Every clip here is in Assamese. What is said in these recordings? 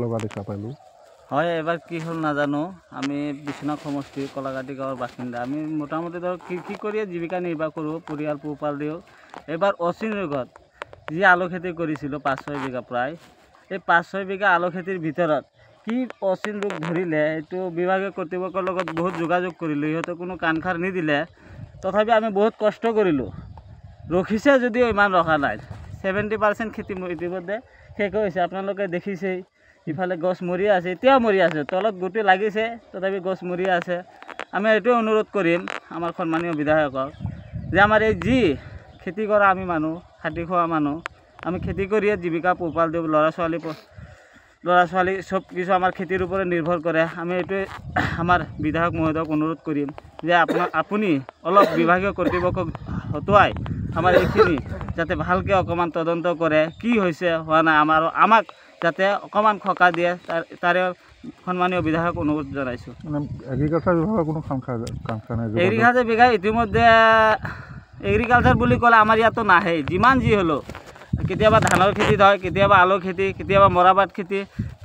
লগা দেখা পালোঁ। হয়, এবাৰ কি হ'ল নাজানো। আমি বিশ্বনাথ সমষ্টিৰ কলাগাটি গাঁৱৰ বাসিন্দা। আমি মোটামুটি ধৰক কৃষি কৰিয়ে জীৱিকা নিৰ্বাহ কৰোঁ, পৰিয়াল পোহপাল দিওঁ। এইবাৰ অচিন ৰোগত যি আলু খেতি কৰিছিলোঁ 5-6 বিঘা প্ৰায়, এই 5-6 বিঘা আলু খেতিৰ ভিতৰত কি অচিন ৰোগ ধৰিলে এইটো বিভাগীয় কৰ্তৃপক্ষৰ লগত বহুত যোগাযোগ কৰিলোঁ, সিহঁতে কোনো কাণ সাৰ নিদিলে। তথাপি আমি বহুত কষ্ট কৰিলোঁ, ৰখিছে যদিও ইমান ৰখা নাই। 70% খেতি ইতিমধ্যে শেষ হৈছে, আপোনালোকে দেখিছেই। ইফালে গছ মৰি আছে, এতিয়াও মৰি আছে, তলত গুটি লাগিছে তথাপি গছ মৰি আছে। আমি এইটোৱে অনুৰোধ কৰিম আমাৰ সন্মানীয় বিধায়কক যে আমাৰ এই যি খেতি কৰা আমি মানুহ, খাটি খোৱা মানুহ, আমি খেতি কৰিয়ে জীৱিকা পোহপাল দিওঁ। ল'ৰা ছোৱালী চব কিছু আমাৰ খেতিৰ ওপৰত নিৰ্ভৰ কৰে। আমি এইটোৱে আমাৰ বিধায়ক মহোদয়ক অনুৰোধ কৰিম যে আপুনি অলপ বিভাগীয় কৰ্তৃপক্ষক হতুৱাই আমাৰ এইখিনি যাতে ভালকৈ অকণমান তদন্ত কৰে, কি হৈছে হোৱা নাই, আমাক যাতে অকণমান সকাহ দিয়ে, তাৰে সন্মানীয় বিধায়ক অনুৰোধ জনাইছোঁ। এগ্ৰিকালচাৰ বিভাগৰ কোনো কাম নাই? এগ্ৰিকালচাৰ বিভাগ ইতিমধ্যে এগ্ৰিকালচাৰ বুলি ক'লে আমাৰ ইয়াতো নাহে। যিমান যি হ'লেও কেতিয়াবা ধানৰ খেতি হয়, কেতিয়াবা আলু খেতি, কেতিয়াবা মৰাপাট খেতি,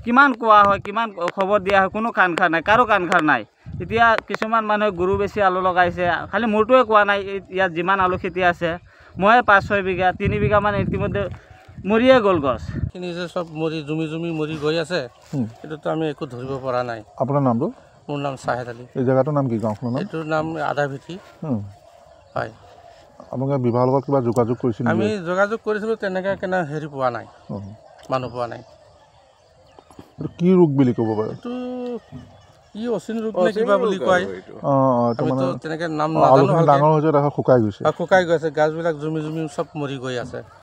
কিমান কোৱা হয়, কিমান খবৰ দিয়া হয়, কোনো কাণ সাৰ নাই, কাৰো কাণ সাৰ নাই। এতিয়া কিছুমান মানুহে গৰু বেছি আলু লগাইছে, খালি মোৰটোৱে কোৱা নাই। ইয়াত যিমান আলু খেতি আছে, মই 5-6 বিঘা, 3 বিঘামান ইতিমধ্যে মৰিয়ে গ'ল গছ। এইখিনি যে চব জুমি মৰি গৈ আছে, এইটোতো আমি একো ধৰিব পৰা নাই। আপোনাৰ নামটো? মোৰ নাম চাহেদ আলী। এই জেগাটোৰ নাম কি, গাঁওখনৰ নাম? এইটোৰ নাম আদাভিটি। হয়। আপোনালোকে বিভাগৰ লগত কিবা যোগাযোগ কৰিছিল? আমি যোগাযোগ কৰিছিলোঁ, তেনেকৈ হেৰি পোৱা নাই, মানুহ পোৱা নাই। এইটো কি ৰোগ বুলি ক'ব পাৰে? এইটো কি অচিন ৰোগ নে কিবা বুলি কয়। তেনেকৈ নাম নাজানো। ডাঙৰ হৈছে, তাৰপিছত শুকাই গৈছে, গাছবিলাক জুমি চব মৰি গৈ আছে।